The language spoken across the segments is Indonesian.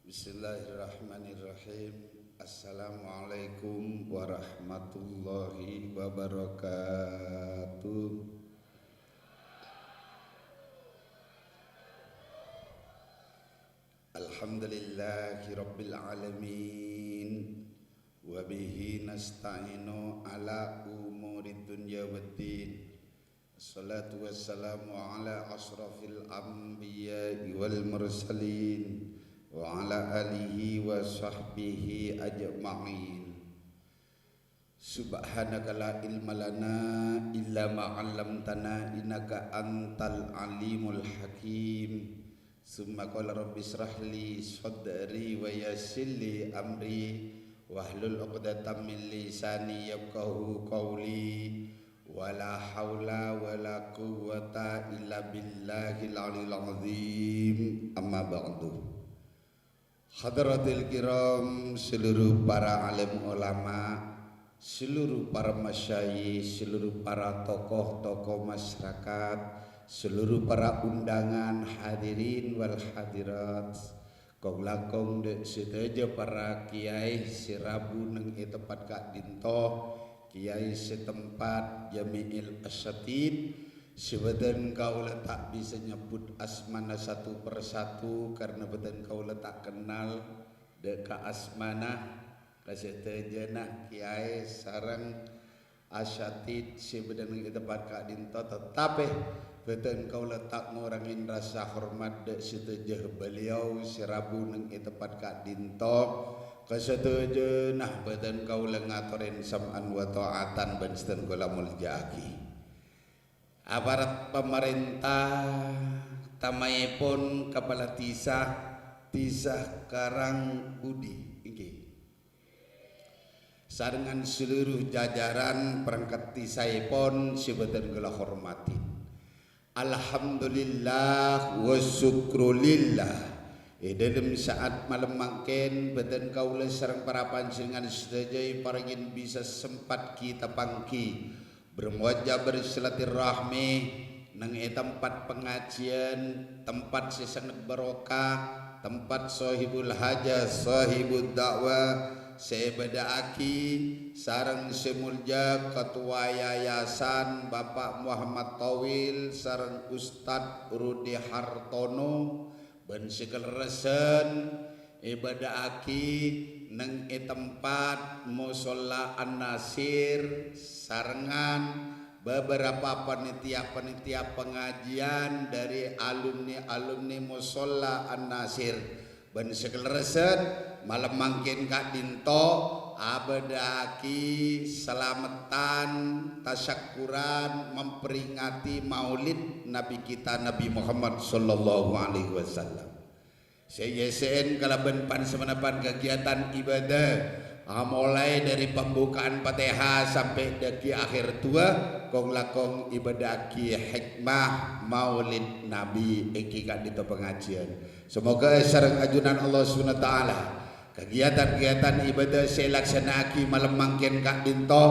Bismillahirrahmanirrahim. Assalamualaikum warahmatullahi wabarakatuh. Alhamdulillahi rabbil alamin. Wa bihi nasta'inu ala umurid dunya waddin. Assalatu wassalamu ala asrafil anbiya'i wal mursalin wa ala alihi wa sahbihi ajma'in. Subhanaka la ilma lana illa ma 'allamtana innaka antal alimul hakim. Summa qala rabbi israh li sadri wa yassir li amri wahlul 'uqdatam min lisani yafqahu qawli. Wala haula wala quwwata illa billahil aliyil azim. Amma ba'du. Hadratil kiram, seluruh para alim ulama, seluruh para masyayikh, seluruh para tokoh-tokoh masyarakat, seluruh para undangan hadirin wal hadirat, kaulakong de sedaja para kiai sirabu neng tempat kak dinto, kiai setempat Jami'il Asyatid. Sebadan kau letak bisa nyebut asmana satu persatu karena badan kau letak kenal deka asmana kasetajana kiai sarang asyatid sebadan kita tempat kak dinto, tetapi badan kau letak ngurangin rasa hormat dek setajah beliau sirabu neng tempat kak dinto kasetajana badan kau lengatorin sam'an wa ta'atan bansten kula muljaki. Aparat pemerintah tamayipun kepala tisah Karang Budi inggih sarengan seluruh jajaran perangkat tisahipun sebadan kula hormati. Alhamdulillah wa syukrulillah. Dalam saat malam mangken badan kaula sareng para panjenengan sedaya parengin bisa sempat kita pangki bermuajah bersilaturahmi nang tempat pengajian, tempat sesanak barokah, tempat sahibul hajah, sahibul dakwah, sebadaaki sareng semulja ketua yayasan Bapak Muhammad Tawil sareng Ustad Rudi Hartono ben segel resen ibadaaki nang tempat musholla An-Nasir sarengan beberapa panitia pengajian dari alumni musholla An-Nasir ben segel reset malam mangkin kak dinto abadaki selamatan tasyakuran memperingati maulid Nabi kita Nabi Muhammad sallallahu alaihi wasallam. CYSN kalaban pansemenapan kegiatan ibadah mulai dari pembukaan Fatihah sampai daki akhir tua kong lakong ibadah ki hikmah maulid Nabi ikikan di pengajian. Semoga sareng ajunan Allah Subhanahu wa taala kegiatan-kegiatan ibadah saya laksanaki malam mangken kak dinto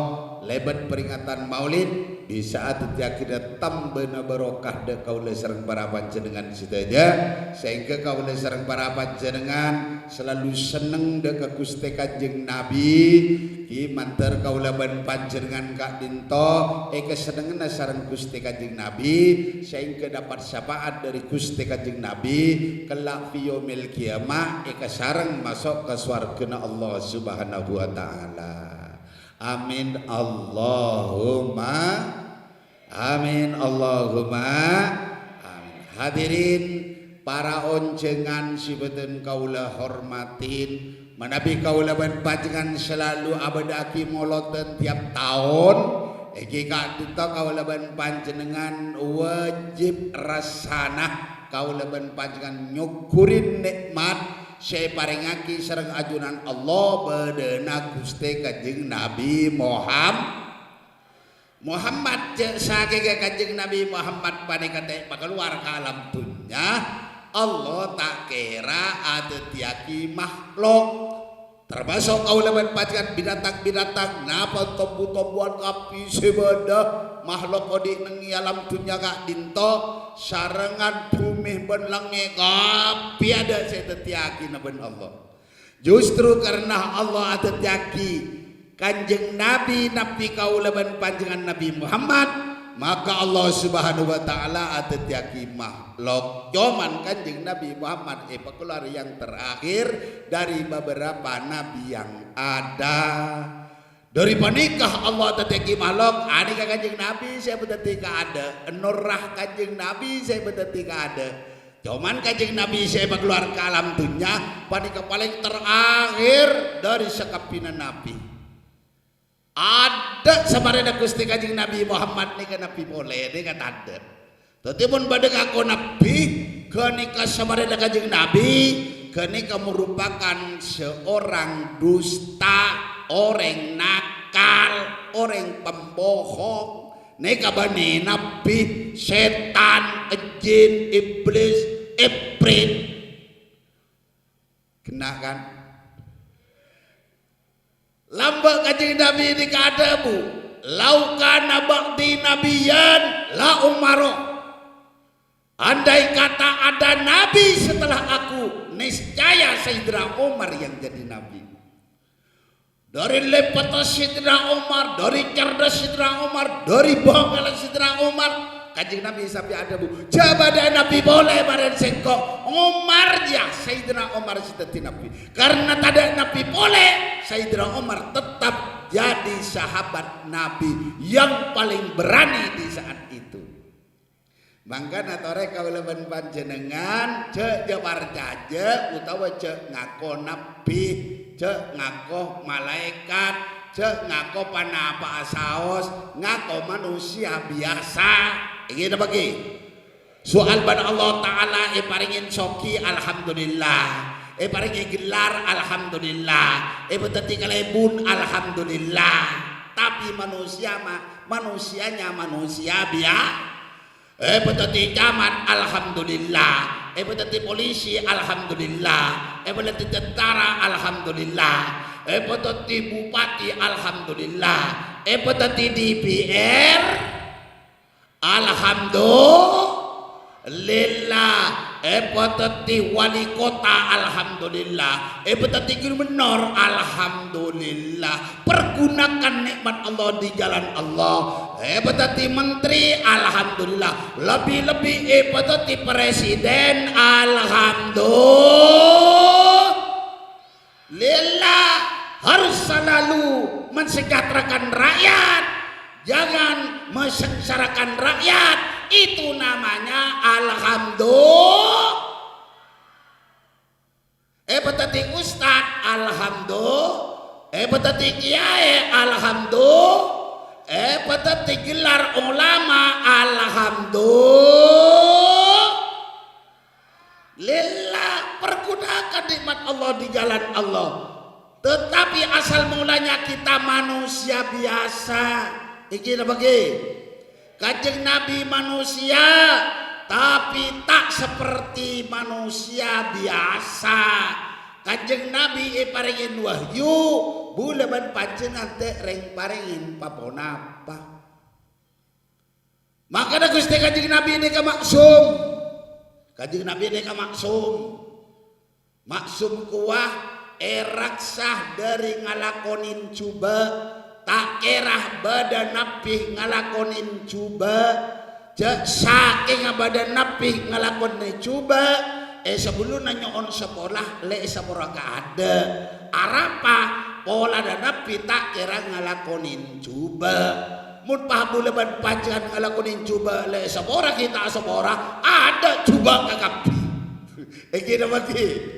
lebat peringatan maulid di saat tiakida tambena barokah de kaula sareng para panjenengan sedaya sehingga kaula sareng para panjenengan selalu seneng de ka Gusti Kanjeng Nabi ki mantar kaula ban panjenengan kak dinto kesenengan sareng Gusti Kanjeng Nabi sehingga dapat syafaat dari Gusti Kanjeng Nabi kelak fi yaumil kiamah sareng masuk ke swargana Allah Subhanahu wa taala. Amin Allahumma amin Allahumma amin. Hadirin para oncengan sibeun kaula hormatin manabi kaula ban panjenengan selalu abadaki moloten tiap tahun iki kak dinto kaula ban panjenengan wajib rasana kaula ban panjenengan nyukurin nikmat saya paringaki sareng ajunan Allah bedena Gusti Kanjeng Nabi Muhammad saking Kanjeng Nabi Muhammad panikate keluar ke alam dunya Allah tak kira ada tiaki makhluk termasuk kaulaban pajangan binatang-binatang napa tombu-tombuan kapi sebada makhluk kodi nengi alam dunya kak dinto sarengan bumi ben lengi kapi ada saya tetiaki naben Allah. Justru karena Allah ada tiaki Kanjeng Nabi kaulaban panjangan Nabi Muhammad, maka Allah Subhanahu wa taala ada tiaki makhluk cuman Kanjeng Nabi Muhammad keluar yang terakhir dari beberapa nabi yang ada. Dari panikah Allah teteki makhluk adik Kanjeng Nabi saya betetika ada, nurah Kanjeng Nabi saya betetika ada. Cuman Kanjeng Nabi saya keluar ke alam dunia panika paling terakhir dari sekapina nabi. Ada samarena Gusti Kanjeng Nabi Muhammad nika nabi boleh nika ada. Tetapi badeng aku nabi kenika samarena Kanjeng Nabi kenika merupakan seorang dusta, orang nakal, orang pembohong. Nika bani nabi setan, jin, iblis, ifrit. Kena kan? Lambang Kanjeng Nabi ini kada bu, laukana ba'di nabiyan la umaro. Andai kata ada nabi setelah aku, niscaya Sayyidina Umar yang jadi nabi. Dari lepat Sayyidina Umar, dari cerdas Sayyidina Umar, dari bangga Sayyidina Umar, Kanjeng Nabi sampai ada bu, jabada Nabi boleh bareng sengkok Umar ya Sayyidina Umar seperti Nabi. Karena tak ada Nabi boleh, Sayyidina Umar tetap jadi sahabat Nabi yang paling berani di saat itu. Mangkana tore kaulaban panjenengan cek jabar jaje utawa cek ngako Nabi, cek ngako malaikat, cek ngako panapa saos, ngako manusia biasa. Ingin bagi soal pada Allah Ta'ala paringin soki alhamdulillah, paringin gelar alhamdulillah, beteti kalebun alhamdulillah. Tapi manusianya manusia biasa. Beteti camat alhamdulillah, beteti polisi alhamdulillah, beteti tentara alhamdulillah, beteti bupati alhamdulillah, beteti DPR alhamdulillah, beteti wali kota alhamdulillah, beteti gubernur alhamdulillah. Pergunakan nikmat Allah di jalan Allah. Beteti menteri alhamdulillah, lebih-lebih beteti presiden alhamdulillah. Harus selalu mensejahterakan rakyat, jangan mensengsarakan rakyat. Itu namanya alhamdulillah. Beteti ustad alhamdulillah, beteti kiai alhamdulillah, beteti gelar ulama alhamdulillah. Pergunakan nikmat Allah di jalan Allah. Tetapi asal mulanya kita manusia biasa. Iki bagi Kanjeng Nabi manusia, tapi tak seperti manusia biasa. Kanjeng Nabi paringin wahyu, bulan panjenengan teh reng paringin paponapa. Maka da Gusti Kanjeng Nabi ini maksum. Kanjeng Nabi ini maksum. Maksum kuah eraksah dari ngalakonin coba. Tak kerah badan nabi ngalakonin coba, saking badan nabi ngalakonin coba. Sebelum nyoon sekolah le sekolah ada arapa pola dan nabi tak kira ngalakonin coba. Mun pahabuleban panjangan ngalakonin coba le sekolah kita sekolah ada coba kakapi. Kita bagi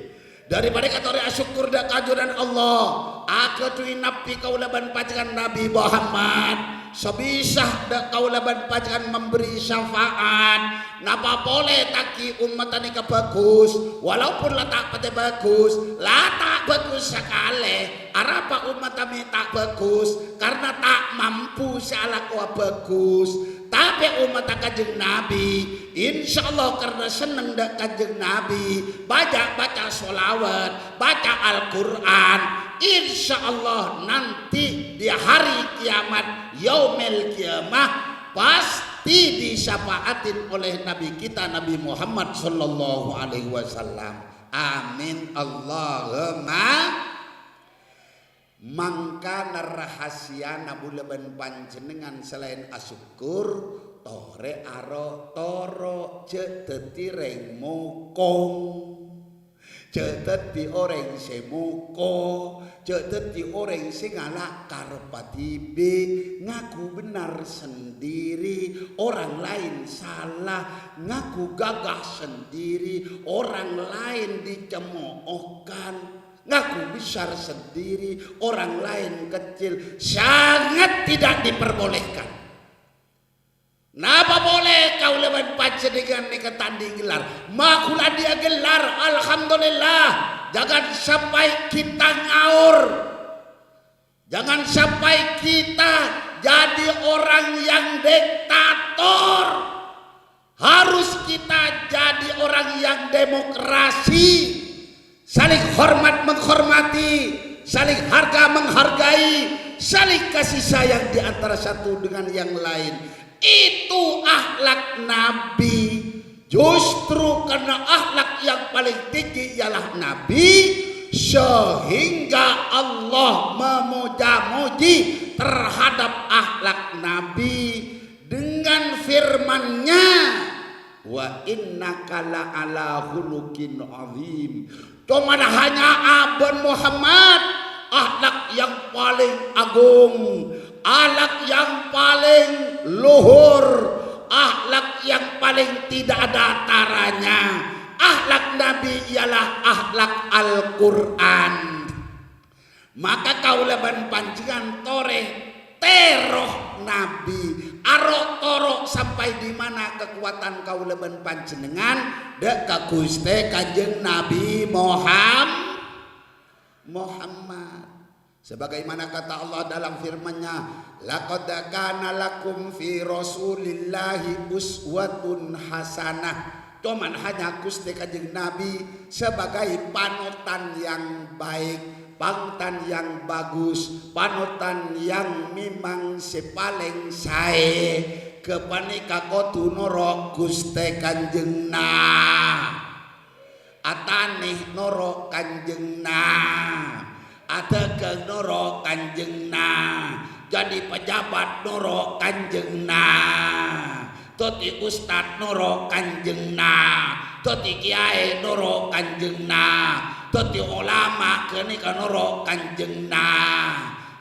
daripada katori asyukur dan kajuran Allah, aku tuin nabi kaulaban panjangan Nabi Muhammad sebisa dak kaulaban panjangan memberi syafaat. Napa boleh taki umat ini bagus, walaupun letak pada bagus, letak bagus sekali. Arapa umat kami tak bagus karena tak mampu salah kuah bagus. Tapi umat Kanjeng Nabi, insya Allah karena seneng dak Kanjeng Nabi, baca sholawat, baca Al-Quran, insya Allah nanti di hari kiamat yaumil kiamah pasti disyafaatin oleh Nabi kita Nabi Muhammad sallallahu alaihi wasallam. Amin Allahumma. Mangka rahasia nabulaban panjenengan selain asyukur tore aro toro ceteti reng mokong ceteti orang semuko ceteti orang singala karpatibe ngaku benar sendiri orang lain salah ngaku gagah sendiri orang lain dicemoohkan ngaku besar sendiri orang lain kecil sangat tidak diperbolehkan. Napa boleh kau leban panjenengan nika tanding gelar makula dia gelar alhamdulillah. Jangan sampai kita ngaur, jangan sampai kita jadi orang yang diktator. Harus kita jadi orang yang demokrasi, saling hormat menghormati, saling harga menghargai, saling kasih sayang di antara satu dengan yang lain. Itu akhlak Nabi. Justru karena akhlak yang paling tinggi ialah Nabi, sehingga Allah memuja-muji terhadap akhlak Nabi dengan firman-Nya, wa innaka la ala khuluqin azim. Cuman hanya Abang Muhammad akhlak yang paling agung, akhlak yang paling luhur, akhlak yang paling tidak ada taranya. Akhlak Nabi ialah akhlak Al-Quran. Maka kauleban panjangan toreh teroh Nabi arok torok sampai di mana kekuatan kauleban panjenengan dek ka Gusti Kanjeng Nabi Muhammad. Sebagaimana kata Allah dalam firman-Nya, laqad kana lakum fi rasulillahi uswatun hasanah. Cuman hanya Gusti Kanjeng Nabi sebagai panutan yang baik, panutan yang bagus, panutan yang memang sepaling sae kepanika kotu noro Gusti Kanjengna atanih noro Kanjengna ada ke noro Kanjengna jadi pejabat noro Kanjengna toti ustad noro Kanjengna toti kiai noro Kanjengna toti ulama kenika noro Kanjengna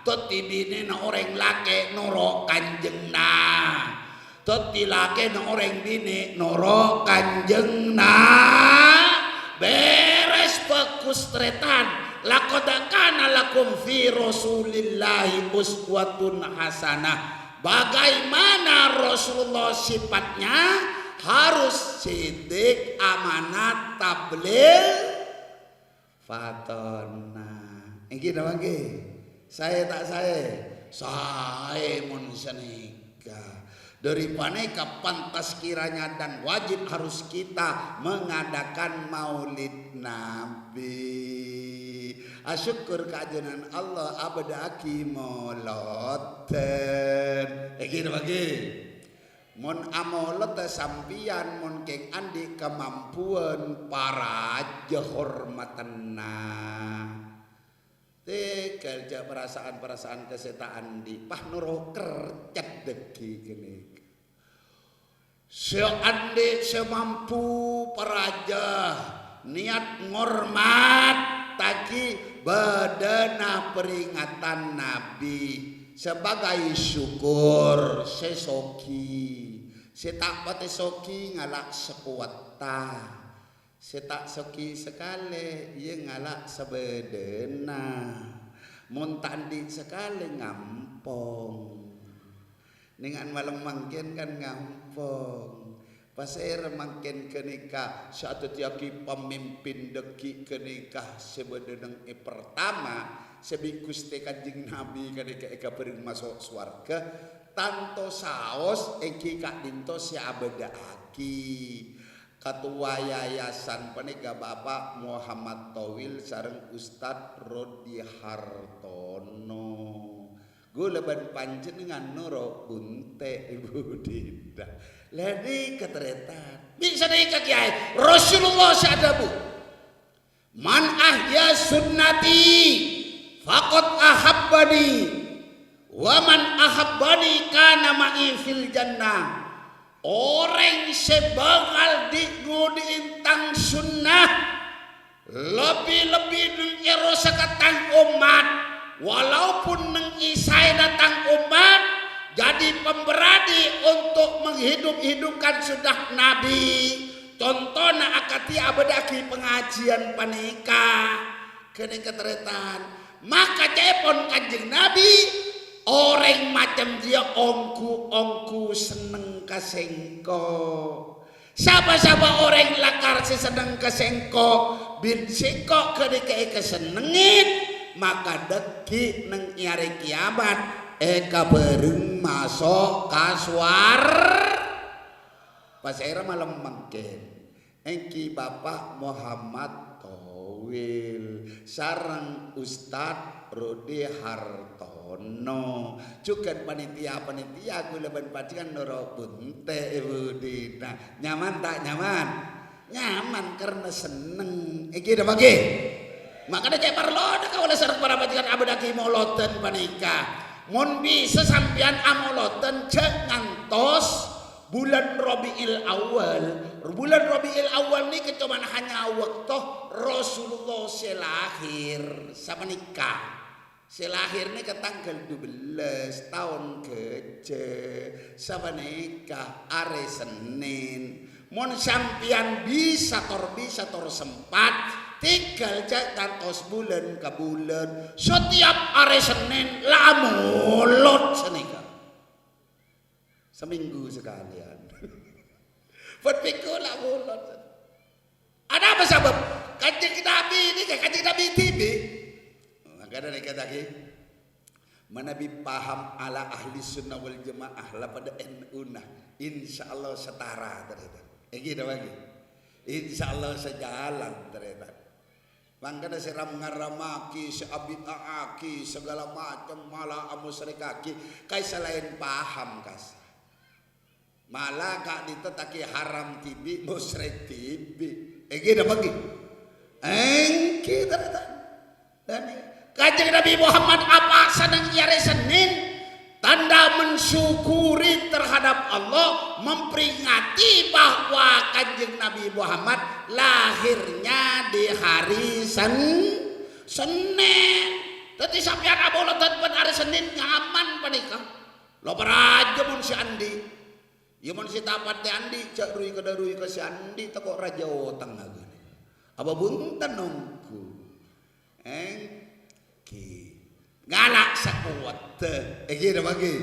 toti bini na orang laki noro Kanjengna toti laki na orang bini noro Kanjengna. Beres bagus tretan. Laqad kana lakum fi rasulillahi uswatun hasanah. Bagaimana Rasulullah sifatnya? Harus sidik, amanat, tabligh, fatona. Iki napa nggih? Saya tak saya mun senika. Daripada pantas kiranya dan wajib harus kita mengadakan maulid Nabi. Asyukur keajenan Allah abada aki moloten. Gini bagi. Mun amolot sampian mun keng andi kemampuan para jehormatenna. Kerja perasaan kesetaan di pah nuro kercet deki gini. Seandi semampu peraja niat ngormat tagi badana peringatan Nabi sebagai syukur sesoki setak pati soki ngalak sekuata setak soki sekali ia ngalak sebedena mun tandi sekali ngampong dengan malam mangkin kan ngampong pasir mangkin kenikah satu tiaki pemimpin deki kenikah sebedeneng pertama sebi Gusti Kanjeng Nabi kenika eka bering masuk swarga tanto saos eki kak dinto si abada aki Ketua Yayasan Panika Bapak Muhammad Towil sareng Ustadz Rodi Hartono. Gula ban panjenengan nuro bunte Ibu Dinda. Ladi keteretan. Bisa nih Kiai. Rasulullah sadabu. Man ahya sunnati faqad ahabbani wa man ahabbani kana ma'i fil jannah. Orang sebakal digudi intang sunnah lebih-lebih neng erosa katang umat walaupun neng isai datang umat jadi pemberani untuk menghidup-hidupkan sunnah Nabi. Contohnya akati abadaki pengajian panika kene keteretan maka cepon kanjeng Nabi orang macam dia ongku seneng kasengko. Siapa-siapa orang lakar si seneng kasengko bin sengko kedike kesenengin maka deki neng iare kiamat eka bereng masuk kaswar pas era malam mangken engki Bapak Muhammad Towil sareng Ustadz Rodi Hartono juga panitia gula ban pacikan noro bunte Ibu Dina. Nyaman tak nyaman? Nyaman karena seneng. Iki dah bagi. Makanya cek parlo dah kau lesar para pacikan abadaki moloten panika. Mun bisa sampean amoloten cek ngantos bulan Rabiul Awal. Bulan Rabiul Awal ni kecuman hanya waktu Rasulullah selahir sama nikah. Selahir ni ke tanggal 12 tahun keje sama nikah hari Senin. Mun sampian bisa tor sempat tinggal cantos bulan ke bulan setiap hari Senin lamulot senikah. Seminggu sekalian. Berpikir lah bulan. Ada apa sebab? Kanjeng Nabi ini kayak kanjeng Nabi TV. Makanya nih kata lagi. Menabi paham ala ahli sunnah wal jamaah lah pada NU-nah. Insya Allah setara ternyata. Gitu lagi. Insya Allah sejalan ternyata. Makanya seram ngaramaki, seabitaki, segala macam malah amusrikaki. Kai selain paham kas. Malah kak ditetaki haram tibi musyrik tibi gitu bagi ternyata dan kanjeng Nabi Muhammad apa senang hari Senin tanda mensyukuri terhadap Allah memperingati bahwa kanjeng Nabi Muhammad lahirnya di hari Senin. Tapi sampean abolotan pen hari Senin nyaman panikah lo beraja mun si Andi. Ya mun si tapat de Andi cak rui ke si Andi takok raja otang agane. Apa bunten nongku. Ki. Galak sakuat teh. Gitu bagi.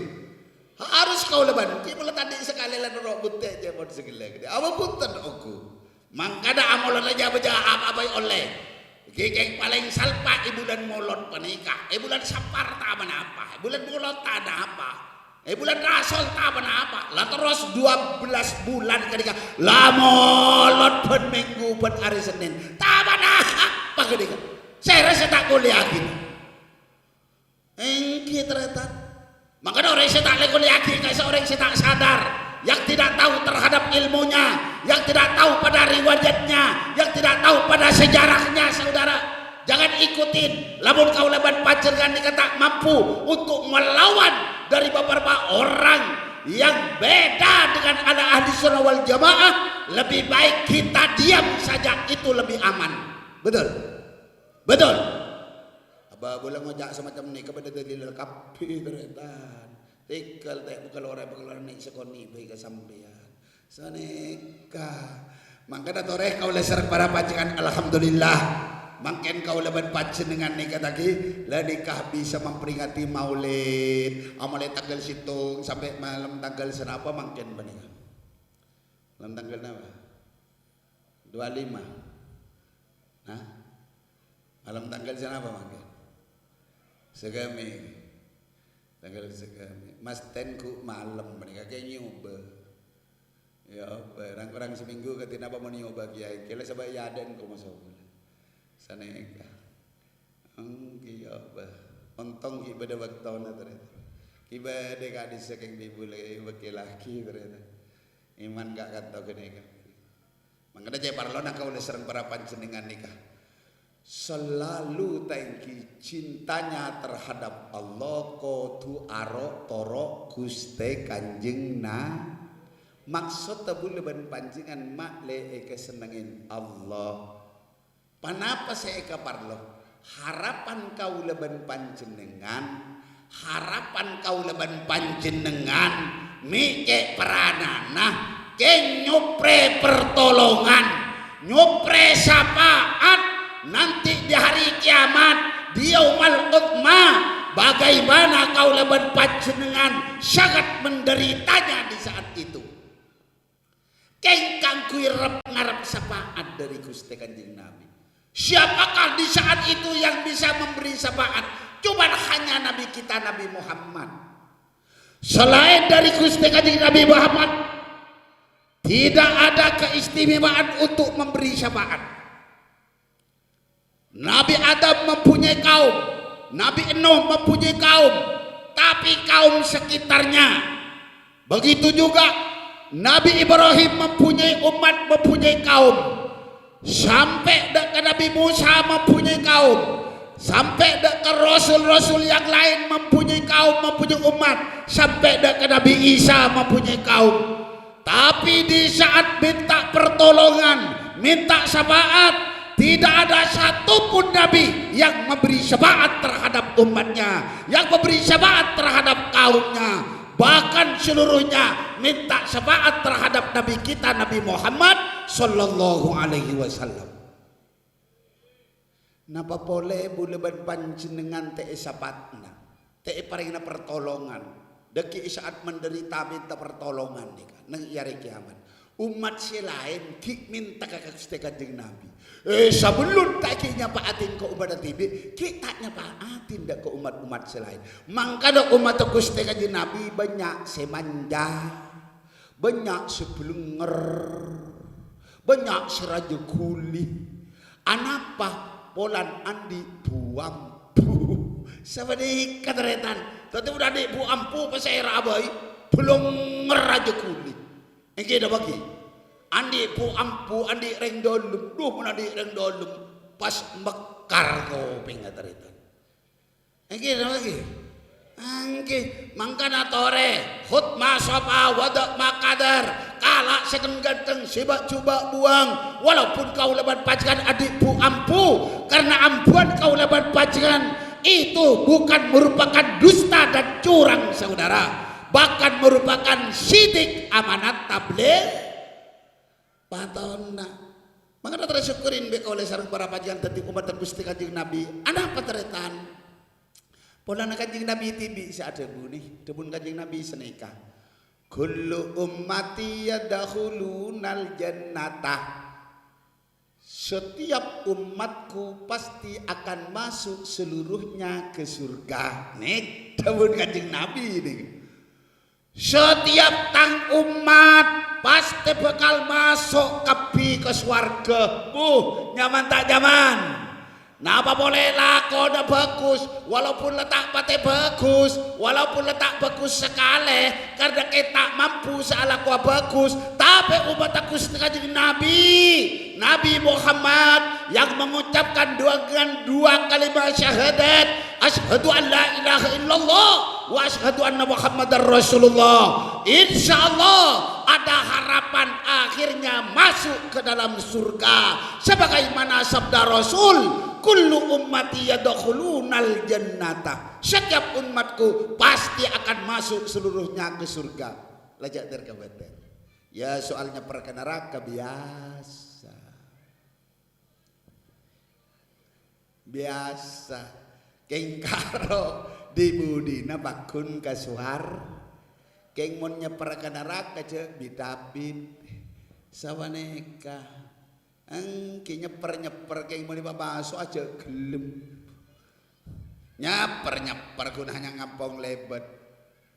Harus kau leban. Ki mula tadi sekali lan ro bunte je mon segala gede. Apa bunten aku. Mangkada amolan aja beja apa-apa oleh. Ki paling salpa ibulan molot panikah. Bulan sapar ta apa. Bulan molot ta ada apa. Bulan Rasul tak apa lah terus 12 bulan ketika lah molot pen minggu pen hari Senin tak apa ketika saya rasa tak kuliah gini engki ternyata makanya orang saya tak kuliah gini kayak seorang saya tak sadar yang tidak tahu terhadap ilmunya yang tidak tahu pada riwayatnya yang tidak tahu pada sejarahnya saudara. Jangan ikutin. Lamun kau leban panjenengan dikata mampu untuk melawan dari beberapa orang yang beda dengan ada ahli sunnah wal jamaah, lebih baik kita diam saja, itu lebih aman. Betul? Betul? Abah boleh ngojak semacam ini kepada dari lengkap beretan. Tinggal tak bukan orang naik sekoni baik kesampean. Saneka. Mangkana toreh kau leser para panjenengan alhamdulillah. Mungkin kau lebat panjenengan nikah lagi, lah nikah bisa memperingati Maulid, mulai tanggal situng sampai malam tanggal senapa mungkin benih. Malam tanggal apa? 25. Nah, malam tanggal senapa mungkin? Segami, tanggal segami. Mas tenku malam benih kayak nyoba. Ya, kurang seminggu ketina apa mau nyoba kiai. Kira sabaya yaden ko masalah. Saneka. Ki apa? Ontong ki beda waktu na ternyata. Ki beda ka di saking bibule wakil laki ternyata. Iman gak kata kene. Mangkana jay parlona ka ulah serang para panjenengan nikah. Selalu tangki cintanya terhadap Allah kotu aro toro Guste Kanjeng maksud tabulaban panjenengan mak le kesenengin Allah. Panapa saya eka parlo? Harapan kau leban panjenengan, harapan kau leban panjenengan, mike peranana, ke nyupre pertolongan, nyupre syafaat nanti di hari kiamat, di yaumul qiyamah. Bagaimana kau leban panjenengan sangat menderitanya di saat itu. Kengkang kuirep ngarep syafaat dari Gusti Kanjeng Nabi. Siapakah di saat itu yang bisa memberi syafaat? Cuma hanya Nabi kita Nabi Muhammad. Selain dari Gusti Kanjeng Nabi Muhammad, tidak ada keistimewaan untuk memberi syafaat. Nabi Adam mempunyai kaum, Nabi Nuh mempunyai kaum, tapi kaum sekitarnya. Begitu juga Nabi Ibrahim mempunyai umat, mempunyai kaum. Sampai ke Nabi Musa mempunyai kaum. Sampai ke Rasul-Rasul yang lain mempunyai kaum, mempunyai umat. Sampai ke Nabi Isa mempunyai kaum. Tapi di saat minta pertolongan, minta syafaat, tidak ada satupun Nabi yang memberi syafaat terhadap umatnya, yang memberi syafaat terhadap kaumnya. Bahkan seluruhnya minta syafaat terhadap Nabi kita Nabi Muhammad sallallahu alaihi wasallam. Napa boleh buleban panjenengan teh syafaatna, teh paringna pertolongan. Deki saat menderita minta pertolongan nih kan, nang hari kiamat. Umat si lain ki minta ke Gusti Kanjeng Nabi. Sebelum tak nyapaatin ke umat tibi, kita nyapaatin dak ke umat-umat si lain. Mangkana umat Gusti Kanjeng Nabi banyak semanja, banyak sebelenger, banyak seraja kuli. Anapa polan andi buampu. Sabadi kateretan. Tadi udah di buampu pasera abai belum ngeraja kuli. Engke dah bagi. Andi buampu andi reng dolum, duh mun andi reng dolum pas mekar kau pengateretan. Engke dah bagi. Engke mangkana tore khutma sapa wadak makadar kala sedeng ganteng sibak coba buang walaupun kau lebat pajangan adik buampu karena ampuan kau lebat pajangan itu bukan merupakan dusta dan curang saudara, bahkan merupakan sidik amanat tabligh patona. Maka tersyukurin be oleh sareng para pajangan tadi umat Gusti Kanjeng Nabi. Anak pateretan. Polana Kanjeng Nabi tibi saat debu nih, debun Kanjeng Nabi senika. Kullu ummati yadkhulunal jannata. Setiap umatku pasti akan masuk seluruhnya ke surga. Nih, debun Kanjeng Nabi nih. Setiap tang umat pasti bakal masuk ke swarga. Nyaman tak nyaman? Napa boleh lakonnya bagus, walaupun letak pate bagus, walaupun letak bagus sekali, karena kita mampu salah kuah bagus, tapi umat aku Kanjeng Nabi Muhammad yang mengucapkan dua kalimat syahadat, asyhadu an la ilaha illallah wa asyhadu anna Muhammadar Rasulullah. Insyaallah ada harapan akhirnya masuk ke dalam surga sebagaimana sabda Rasul, kullu ummati yadkhulunal jannata. Setiap umatku pasti akan masuk seluruhnya ke surga. Lajak terkabater. Ya soalnya perkara neraka biasa. Kengkaro di budina bakun kasuhar. Keng mon nyeper ke neraka aja bidapit sawaneka. Engke nyeper keng mon dibabaso aja gelem. Nyeper gunanya ngampong lebet.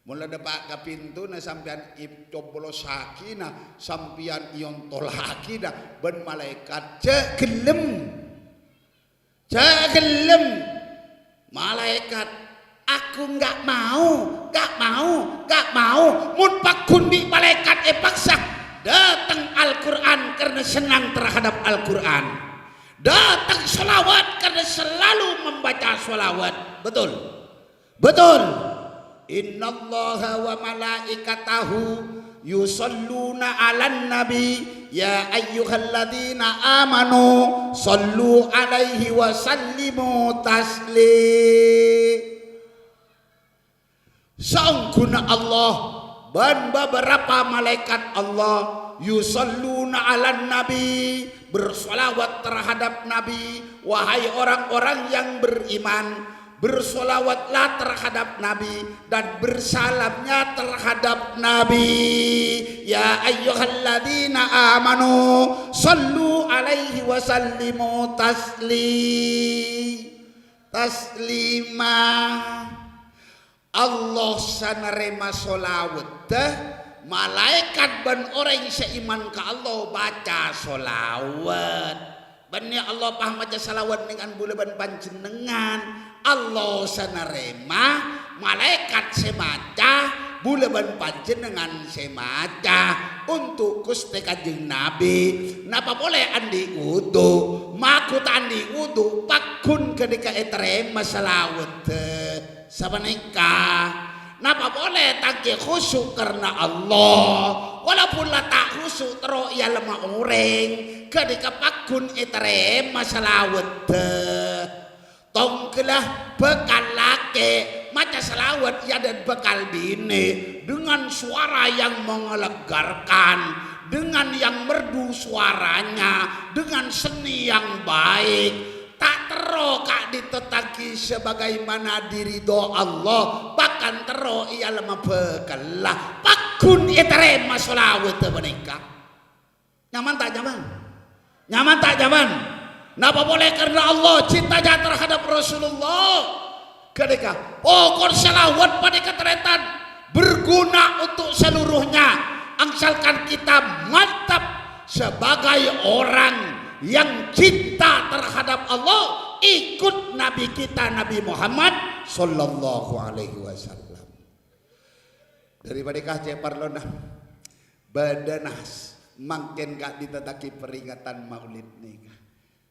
Mula depak ke pintu na sampian ipcoblosaki na sampian ion tolaki na ben malaikat cek gelem malaikat aku nggak mau mun pakun di malaikat paksa datang Al-Quran karena senang terhadap Al-Quran, datang sholawat karena selalu membaca sholawat. Betul. Innallaha wa malaikatahu yusalluna 'alan nabi ya ayyuhalladzina amanu sallu 'alaihi wa sallimu taslim. Sangkuna Allah dan beberapa malaikat Allah yusalluna 'alan nabi bersolawat terhadap nabi. Wahai orang-orang yang beriman, bersolawatlah terhadap Nabi dan bersalamnya terhadap Nabi. Ya ayyuhalladzina amanu sallu alaihi wa sallimu taslima. Allah sanerima solawat malaikat ban orang seiman ke Allah baca solawat. Bani Allah paham baca salawat dengan bulan panjenengan. Allah sanerima malaikat semaca bulan panjenengan semaca untuk Gusti Kanjeng Nabi. Napa boleh andi wudu makut andi wudu pakun ketika terima salawat sabanika. Napa boleh tangki khusyuk karena Allah walaupun tak khusyuk tero ya lemah orang ketika pakun terima salawat tongkelah bekal laki maca salawat ya dan bekal bini dengan suara yang mengelegarkan, dengan yang merdu suaranya, dengan seni yang baik, tak tero kak ditetaki sebagaimana diridho Allah, bahkan tero ia lemah bekal lah pakun iterema salawat menikah. Nyaman tak nyaman? Napa boleh karena Allah cintanya terhadap Rasulullah ketika pokok selawat pada keteretan berguna untuk seluruhnya. Angsalkan kita mantap sebagai orang yang cinta terhadap Allah, ikut Nabi kita Nabi Muhammad sallallahu alaihi wasallam. Daripada kace parlona badanas makin gak ditetaki peringatan maulid nih.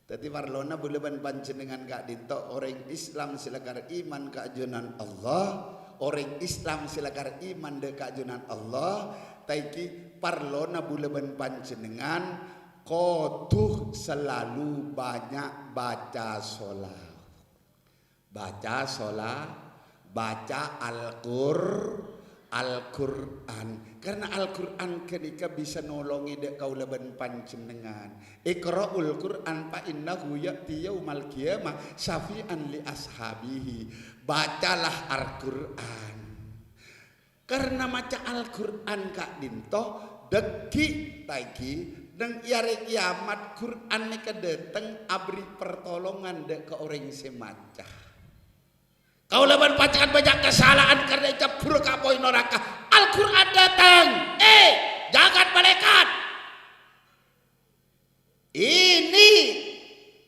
Tadi parlona bulan panjenengan gak dinto orang Islam silakan iman ke ajunan Allah, orang Islam silakan iman de ke ajunan Allah. Taiki parlona bulan panjenengan kotuh selalu banyak baca sholat, baca Al-Quran, karena Al-Quran ketika bisa nolongi dek kaulaban panjenengan. Iqra'ul Quran fa innahu ya'ti yaumal qiyamah syafi'an li ashabihi. Bacalah Al-Quran, karena maca Al-Quran kak dinto deki taiki dan yare kiamat Quran ni kedeteng abri pertolongan dek ke orang semaca. Kau leban bacaan banyak kesalahan karena jabur kapoi neraka. Al-Quran datang. Jangan malaikat. Ini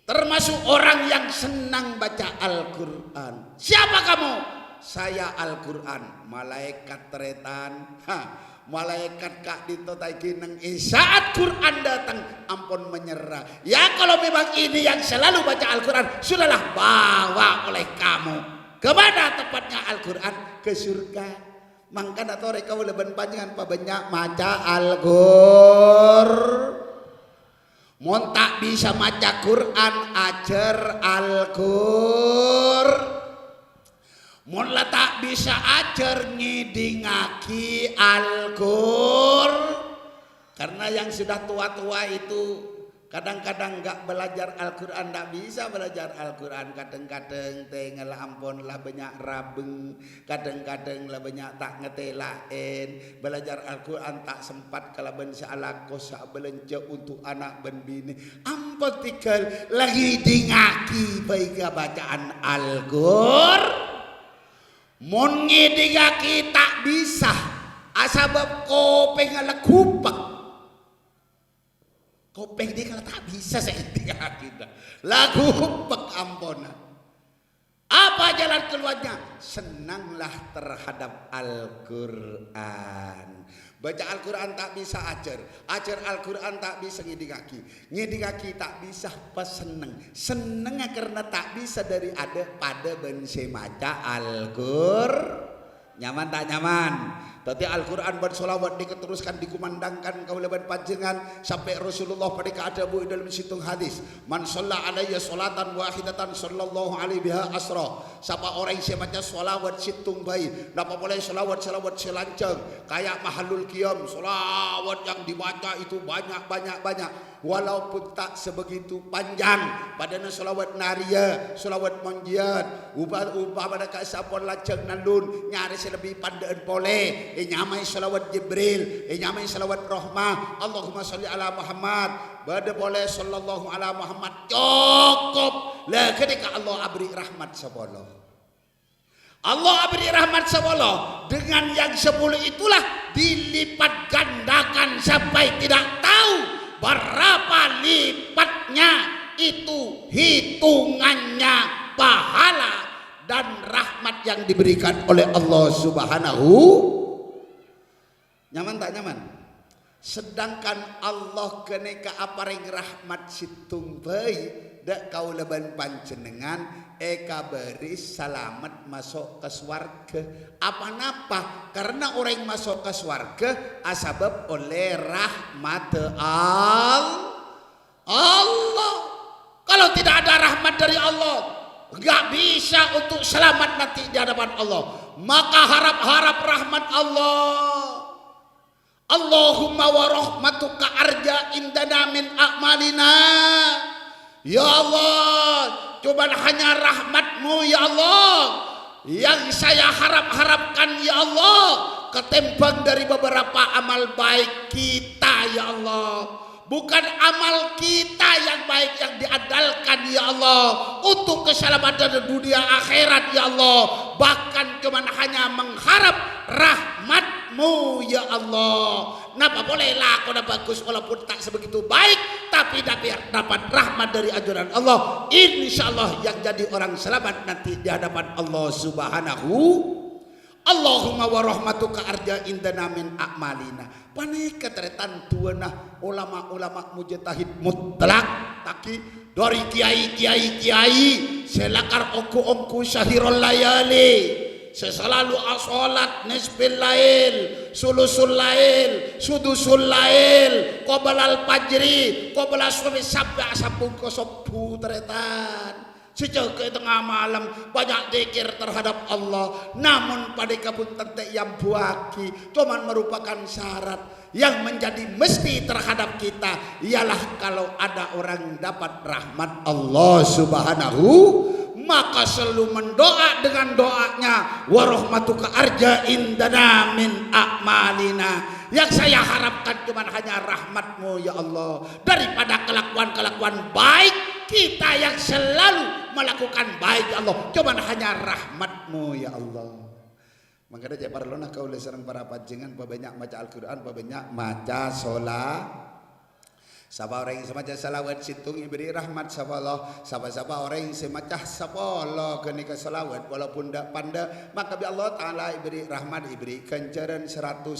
termasuk orang yang senang baca Al-Quran. Siapa kamu? Saya Al-Quran. Malaikat teretan. Malaikat kak ditotai nang saat Quran datang ampun menyerah. Ya kalau memang ini yang selalu baca Al-Quran, sudahlah bawa oleh kamu. Kemana tepatnya Al-Quran? Ke surga. Mangkana tore kau leban panjangan pa banyak maca Al-Qur. Mon tak bisa maca Quran ajar Al-Qur. Mon la tak bisa ajar ngidingaki Al-Qur. Karena yang sudah tua-tua itu kadang-kadang enggak belajar Al-Quran, enggak bisa belajar Al-Quran. Kadang-kadang tengah ampun lah banyak rabeng, kadang-kadang lah banyak tak ngetelain. Belajar Al-Quran tak sempat kalau ben salah kosa belanja untuk anak ben bini. Ampun tinggal lagi dingaki baik bacaan Al-Qur. Mun ngidingaki tak bisa asabab kopeng ala kupak. Kopeng dia kalau tak bisa saya ngidingaki lagu kupak ampona. Apa jalan keluarnya? Senanglah terhadap Al-Quran. Baca Al-Quran tak bisa ajar Al-Quran tak bisa ngidingaki tak bisa pas seneng karena tak bisa dari ada pada bense maca Al-Quran. Nyaman tak nyaman? Tadi Al-Quran bersolawat diketeruskan dikumandangkan kaulaban panjenengan sampai Rasulullah pada keadabu dalam situng hadis. Man shalla alayya sholatan wahidatan sallallahu alaihi biha asra. Siapa orang yang baca solawat situng bayi, dapat boleh solawat selancang kayak mahalul qiyam, solawat yang dibaca itu banyak. Walaupun tak sebegitu panjang padana solawat naria, solawat manjiat, ubah pada kasapon laceng nalun nyaris lebih pandaan boleh. Nyamai salawat Jibril, nyamai salawat rahmah. Allahumma sholli ala Muhammad. Bada boleh sallallahu ala Muhammad. Cukup lah ketika Allah abri rahmat sabolo. Allah abri rahmat sabolo dengan yang 10 itulah dilipat gandakan sampai tidak tahu berapa lipatnya itu hitungannya pahala dan rahmat yang diberikan oleh Allah Subhanahu. Nyaman tak nyaman? Sedangkan Allah keneka aparing rahmat situng bayi dak kaulaban panjenengan eka beri selamat masuk ke swarga. Apa napa? Karena orang masuk ke swarga asabab oleh rahmat Allah. Kalau tidak ada rahmat dari Allah, nggak bisa untuk selamat nanti di hadapan Allah. Maka harap-harap rahmat Allah. Allahumma wa rahmatuka arja indana min a'malina. Ya Allah, cuma hanya rahmatmu ya Allah yang saya harapkan ya Allah, ketimbang dari beberapa amal baik kita ya Allah. Bukan amal kita yang baik yang diandalkan ya Allah untuk keselamatan dunia akhirat ya Allah. Bahkan cuma hanya mengharap rahmatmu ya Allah. Napa bolehlah kau bagus walaupun tak sebegitu baik, tapi dapat rahmat dari ajaran Allah. Insya Allah yang jadi orang selamat nanti di hadapan Allah Subhanahu. Allahumma wa rahmatuka arja indana min a'malina. Panai keteretan tuana ulama-ulama mujtahid mutlak taki dari kiai selakar ongku syahirul layali selalu asolat nisbil lail sulusul lail sudusul lail qobalal fajri qobala suami sabda sabung kosobu teretan sejak ke tengah malam banyak zikir terhadap Allah, namun pada kabun tentek yang buaki cuman merupakan syarat yang menjadi mesti terhadap kita ialah kalau ada orang dapat rahmat Allah Subhanahu, maka selalu mendoa dengan doanya wa rahmatuka arja indana min a'malina. Yang saya harapkan cuma hanya rahmatmu ya Allah daripada kelakuan-kelakuan baik kita yang selalu melakukan baik ya Allah, cuma hanya rahmatmu ya Allah. Makanya dia parlona kau lesaran para panjenengan banyak maca Al-Quran, banyak maca sholat. Siapa orang yang semaca salawat situng diberi rahmat sama Allah. Siapa orang yang semaca sapolo kenika salawat walaupun tidak pandai, maka bi Allah Ta'ala diberi rahmat, diberi kencaran 100.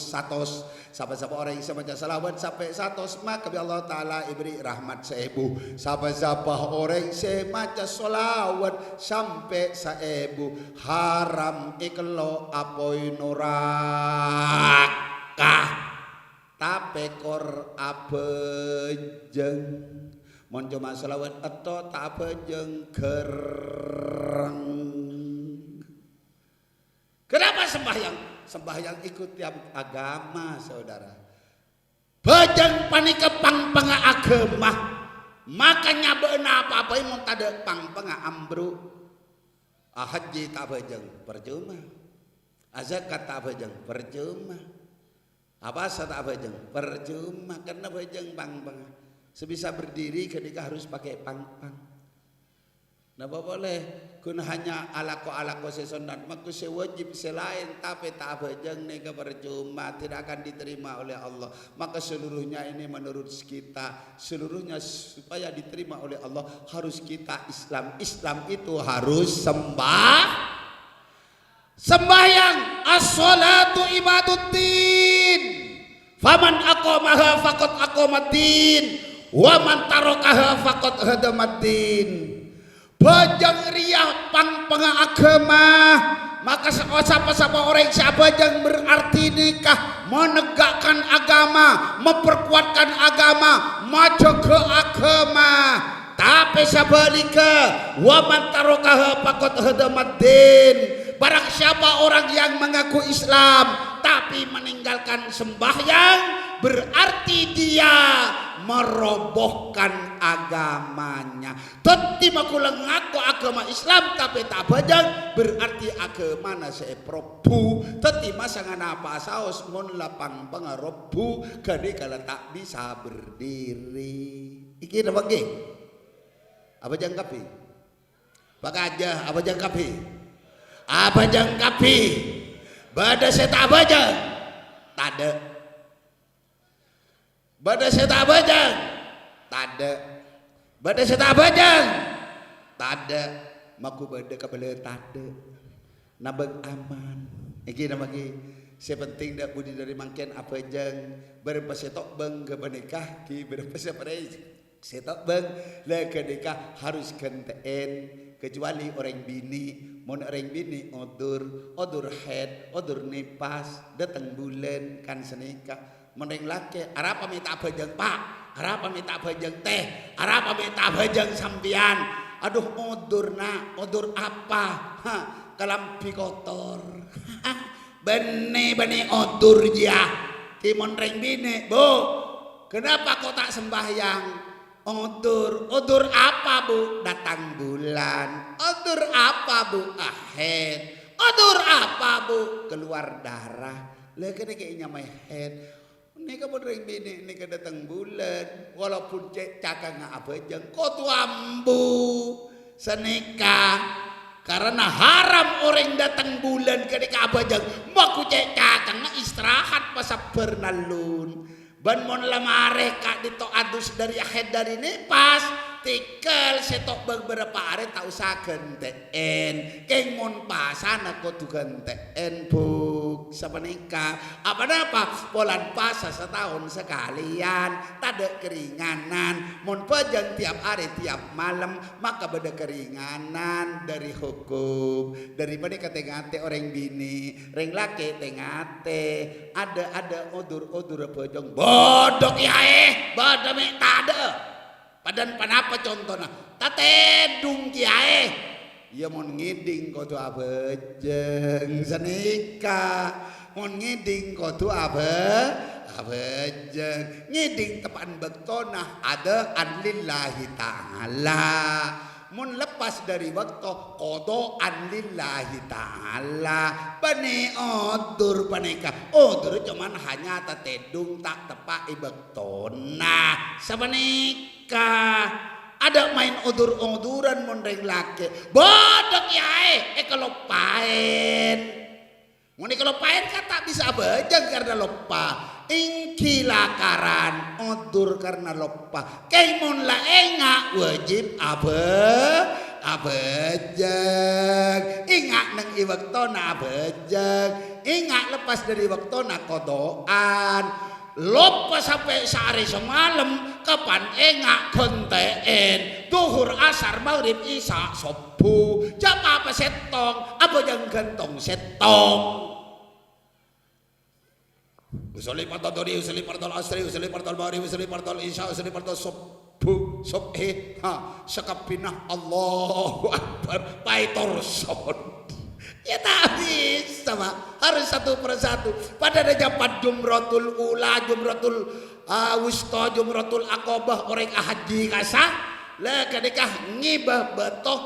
Siapa orang yang semaca salawat sampai 100, maka bi Allah Ta'ala diberi rahmat 1000. Siapa orang yang semaca salawat sampai 1000, haram ikelo apoi norakah tapekor abejeng mon cuma selawat atau tak abejeng gereng. Kenapa sembahyang ikut tiap agama saudara, bejeng panika pang-panga agama, makanya beuna apa-apa mun tade pang-panga ambru. Haji tak bejeng percuma, zakat tak bejeng percuma, apa tak bajeng percuma karena bajeng pang-pang sebisa berdiri ketika harus pakai pang-pang. Napa boleh kun hanya alako sesunat maka sewajib selain tapi tak bajang nega percuma tidak akan diterima oleh Allah. Maka seluruhnya ini menurut kita seluruhnya supaya diterima oleh Allah harus kita Islam itu harus sembahyang. As-salatu ibaduddin faman aqamaha faqad aqamaddin wa man tarakaha faqad hadamaddin. Bajang riah pang agama maka siapa orang siapa yang berarti nikah menegakkan agama memperkuatkan agama maju ke agama. Tapi sebaliknya wa man tarakaha faqad hadamaddin. Barang siapa orang yang mengaku Islam tapi meninggalkan sembahyang berarti dia merobohkan agamanya. Teti makulang ngaku agama Islam tapi tak bajang berarti agama saya probu. Teti masangan apa saus mon lapang pengarobu kali kalau tak bisa berdiri. Iki apa ge? Apa jangkapi? Pak aja apa jangkapi? Apa jangkapi? Bada saya tak bajang. Tak ada. Bada saya tak bajang. Tak ada. Bada saya tak bajang. Tak ada. Maku bada kabel tak ada. Nabang aman. Iki nama ki. Sepenting dak budi dari mangken apa jang. Berapa setok bang ke menikah ki berapa separai setok bang lah ke nikah harus kenteen kecuali orang bini. Mon orang bini odur head, odur nipas, datang bulan kan senikah. Meneng laki, arapa minta bajang pak, arapa minta bajang teh, arapa minta bajang sampian. Aduh odur apa? Kalampi kotor. Bene odur dia. Timon reng bini, bu. Kenapa kau tak sembahyang? Odur apa bu? Datang bulan. Odur apa bu? Ahed. Odur apa bu? Keluar darah. Lah kene kayaknya head. Ini kamu ring bini, ini datang bulan. Walaupun cakang apa jang, kau tu ambu senikah. Karena haram orang datang bulan ketika apa jang, maku cakang istirahat masa pernalun. Ban mon lamare kak dito adus dari akhir dari nipas. Tikel setok beberapa hari tak usah genteen. Keng mon pasan aku tuh genteen buk. Siapa nikah? Apa polan puasa setahun sekalian. Tak ada keringanan. Mon pajang tiap hari tiap malam maka beda keringanan dari hukum. Daripada kate-kate orang bini, ring laki tengate. Ada odur pajang bodok ya bodoh me tak ada. Padan panapa contohnya tatedung kiae ya mon ngiding kau tu abejeng senika mon ngiding kau tu abejeng ngiding tepan bektona ada anlillahi ta'ala mun lepas dari waktu kodo anlillahi ta'ala bani odur panika odur cuman hanya tatedung tak tepak ibektona sabanik ada main odur-oduran mondeng laki bodok ya kalau paen mau kalau paen kan tak bisa bajang karena lupa ingkilakaran odur karena lupa kaimon la engak wajib abejang ingat neng iwaktona abejang ingat lepas dari waktona kodoan lupa sampai sehari semalam kapan engak genteen duhur asar maghrib isya subuh jam apa setong apa yang gantong setong usuli partol dori usuli partol asri usuli partol maghrib usuli partol isya usuli partol subuh subhi sekapinah Allahu Akbar paitor son. Ya tak bisa Pak. Harus satu persatu. Pada ada japat jumratul ula, jumratul wusta, jumratul akobah orang haji kasah. Lah kadekah ngibah betoh